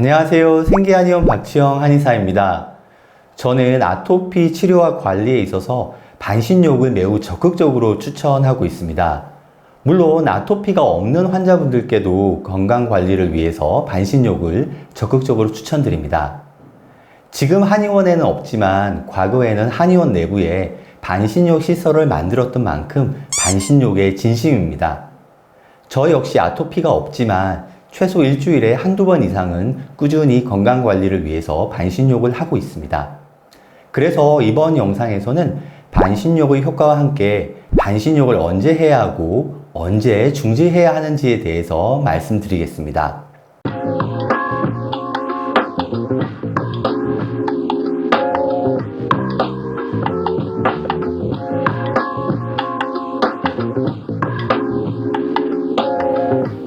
안녕하세요. 생기한의원 박지영 한의사입니다. 저는 아토피 치료와 관리에 있어서 반신욕을 매우 적극적으로 추천하고 있습니다. 물론 아토피가 없는 환자분들께도 건강관리를 위해서 반신욕을 적극적으로 추천드립니다. 지금 한의원에는 없지만 과거에는 한의원 내부에 반신욕 시설을 만들었던 만큼 반신욕의 진심입니다. 저 역시 아토피가 없지만 최소 일주일에 한두 번 이상은 꾸준히 건강관리를 위해서 반신욕을 하고 있습니다. 그래서 이번 영상에서는 반신욕의 효과와 함께 반신욕을 언제 해야 하고 언제 중지해야 하는지에 대해서 말씀드리겠습니다.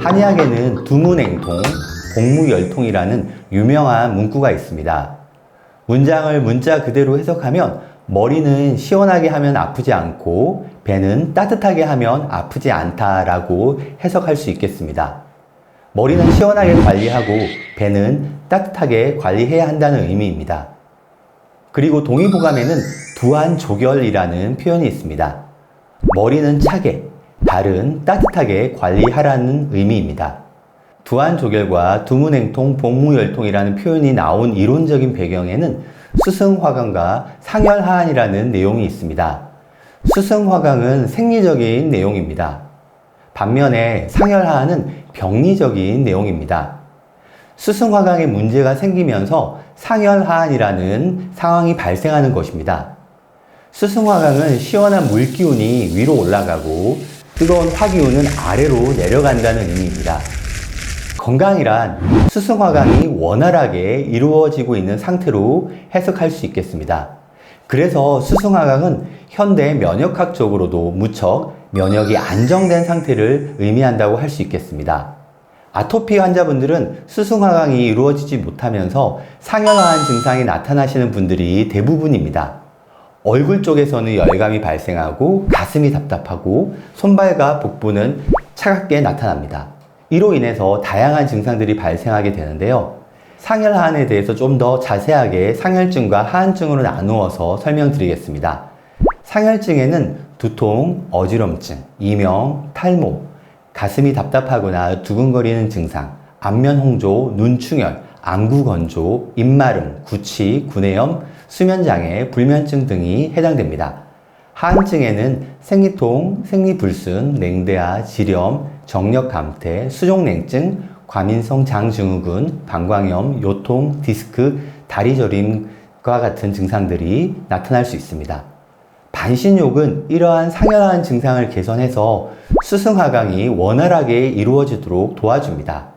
한의학에는 두문행통, 복무열통이라는 유명한 문구가 있습니다. 문장을 문자 그대로 해석하면 머리는 시원하게 하면 아프지 않고 배는 따뜻하게 하면 아프지 않다라고 해석할 수 있겠습니다. 머리는 시원하게 관리하고 배는 따뜻하게 관리해야 한다는 의미입니다. 그리고 동의보감에는 두안조결이라는 표현이 있습니다. 머리는 차게, 발은 따뜻하게 관리하라는 의미입니다. 두안조결과 두문행통, 복무열통이라는 표현이 나온 이론적인 배경에는 수승화강과 상열하안이라는 내용이 있습니다. 수승화강은 생리적인 내용입니다. 반면에 상열하안은 병리적인 내용입니다. 수승화강에 문제가 생기면서 상열하안이라는 상황이 발생하는 것입니다. 수승화강은 시원한 물기운이 위로 올라가고 뜨거운 화기운은 아래로 내려간다는 의미입니다. 건강이란 수승화강이 원활하게 이루어지고 있는 상태로 해석할 수 있겠습니다. 그래서 수승화강은 현대 면역학적으로도 무척 면역이 안정된 상태를 의미한다고 할 수 있겠습니다. 아토피 환자분들은 수승화강이 이루어지지 못하면서 상열하안 증상이 나타나시는 분들이 대부분입니다. 얼굴 쪽에서는 열감이 발생하고 가슴이 답답하고 손발과 복부는 차갑게 나타납니다. 이로 인해서 다양한 증상들이 발생하게 되는데요. 상열하안에 대해서 좀 더 자세하게 상열증과 하안증으로 나누어서 설명드리겠습니다. 상열증에는 두통, 어지럼증, 이명, 탈모, 가슴이 답답하거나 두근거리는 증상, 안면 홍조, 눈충혈, 안구 건조, 입마름, 구취, 구내염, 수면장애, 불면증 등이 해당됩니다. 하안증에는 생리통, 생리불순, 냉대화, 지렴, 정력감퇴, 수족냉증, 과민성 장증후군, 방광염, 요통, 디스크, 다리저림과 같은 증상들이 나타날 수 있습니다. 반신욕은 이러한 상열하안 증상을 개선해서 수승화강이 원활하게 이루어지도록 도와줍니다.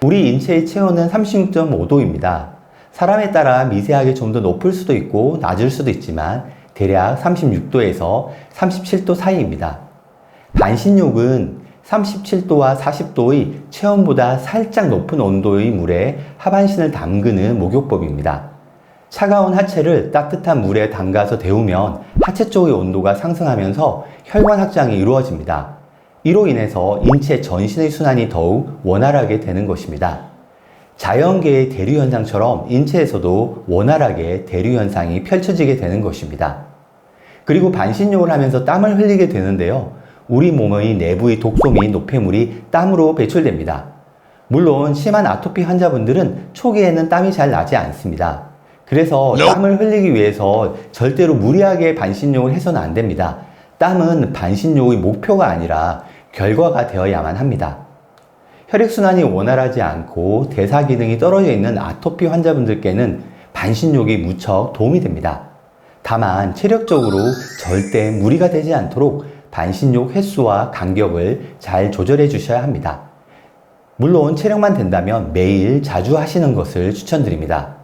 우리 인체의 체온은 36.5도입니다. 사람에 따라 미세하게 좀 더 높을 수도 있고 낮을 수도 있지만 대략 36도에서 37도 사이입니다. 반신욕은 37도와 40도의 체온보다 살짝 높은 온도의 물에 하반신을 담그는 목욕법입니다. 차가운 하체를 따뜻한 물에 담가서 데우면 하체 쪽의 온도가 상승하면서 혈관 확장이 이루어집니다. 이로 인해서 인체 전신의 순환이 더욱 원활하게 되는 것입니다. 자연계의 대류현상처럼 인체에서도 원활하게 대류현상이 펼쳐지게 되는 것입니다. 그리고 반신욕을 하면서 땀을 흘리게 되는데요. 우리 몸의 내부의 독소 및 노폐물이 땀으로 배출됩니다. 물론 심한 아토피 환자분들은 초기에는 땀이 잘 나지 않습니다. 그래서 땀을 흘리기 위해서 절대로 무리하게 반신욕을 해서는 안 됩니다. 땀은 반신욕의 목표가 아니라 결과가 되어야만 합니다. 혈액순환이 원활하지 않고 대사 기능이 떨어져 있는 아토피 환자분들께는 반신욕이 무척 도움이 됩니다. 다만 체력적으로 절대 무리가 되지 않도록 반신욕 횟수와 간격을 잘 조절해 주셔야 합니다. 물론 체력만 된다면 매일 자주 하시는 것을 추천드립니다.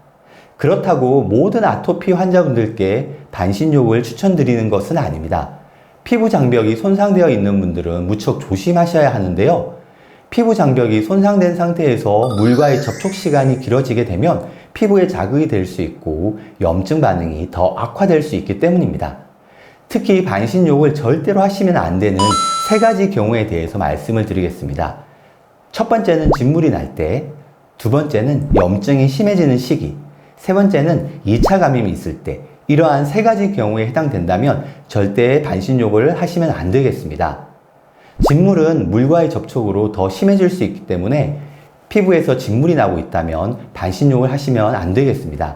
그렇다고 모든 아토피 환자분들께 반신욕을 추천드리는 것은 아닙니다. 피부 장벽이 손상되어 있는 분들은 무척 조심하셔야 하는데요. 피부 장벽이 손상된 상태에서 물과의 접촉 시간이 길어지게 되면 피부에 자극이 될 수 있고 염증 반응이 더 악화될 수 있기 때문입니다. 특히 반신욕을 절대로 하시면 안 되는 3가지 경우에 대해서 말씀을 드리겠습니다. 첫 번째는 진물이 날 때, 두 번째는 염증이 심해지는 시기, 세 번째는 2차 감염이 있을 때, 이러한 세 가지 경우에 해당된다면 절대 반신욕을 하시면 안 되겠습니다. 진물은 물과의 접촉으로 더 심해질 수 있기 때문에 피부에서 진물이 나고 있다면 반신욕을 하시면 안 되겠습니다.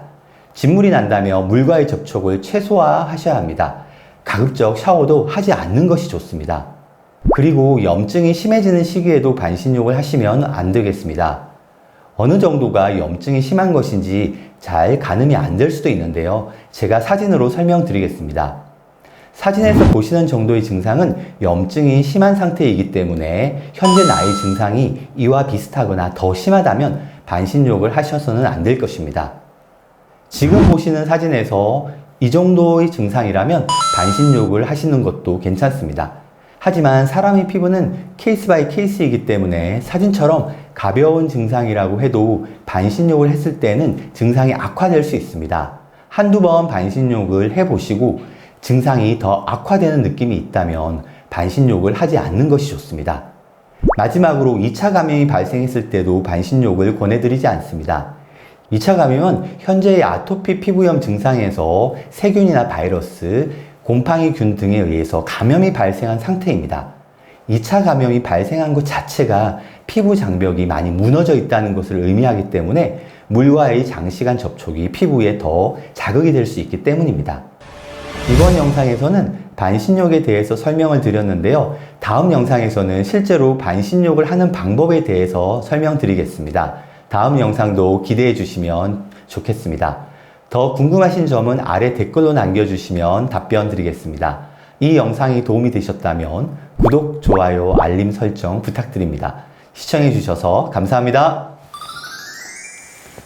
진물이 난다면 물과의 접촉을 최소화하셔야 합니다. 가급적 샤워도 하지 않는 것이 좋습니다. 그리고 염증이 심해지는 시기에도 반신욕을 하시면 안 되겠습니다. 어느 정도가 염증이 심한 것인지 잘 가늠이 안 될 수도 있는데요. 제가 사진으로 설명드리겠습니다. 사진에서 보시는 정도의 증상은 염증이 심한 상태이기 때문에 현재 나의 증상이 이와 비슷하거나 더 심하다면 반신욕을 하셔서는 안 될 것입니다. 지금 보시는 사진에서 이 정도의 증상이라면 반신욕을 하시는 것도 괜찮습니다. 하지만 사람의 피부는 케이스 바이 케이스이기 때문에 사진처럼 가벼운 증상이라고 해도 반신욕을 했을 때는 증상이 악화될 수 있습니다. 한두 번 반신욕을 해보시고 증상이 더 악화되는 느낌이 있다면 반신욕을 하지 않는 것이 좋습니다. 마지막으로 2차 감염이 발생했을 때도 반신욕을 권해드리지 않습니다. 2차 감염은 현재의 아토피 피부염 증상에서 세균이나 바이러스, 곰팡이균 등에 의해서 감염이 발생한 상태입니다. 2차 감염이 발생한 것 자체가 피부 장벽이 많이 무너져 있다는 것을 의미하기 때문에 물과의 장시간 접촉이 피부에 더 자극이 될 수 있기 때문입니다. 이번 영상에서는 반신욕에 대해서 설명을 드렸는데요. 다음 영상에서는 실제로 반신욕을 하는 방법에 대해서 설명드리겠습니다. 다음 영상도 기대해 주시면 좋겠습니다. 더 궁금하신 점은 아래 댓글로 남겨주시면 답변 드리겠습니다. 이 영상이 도움이 되셨다면 구독, 좋아요, 알림 설정 부탁드립니다. 시청해 주셔서 감사합니다.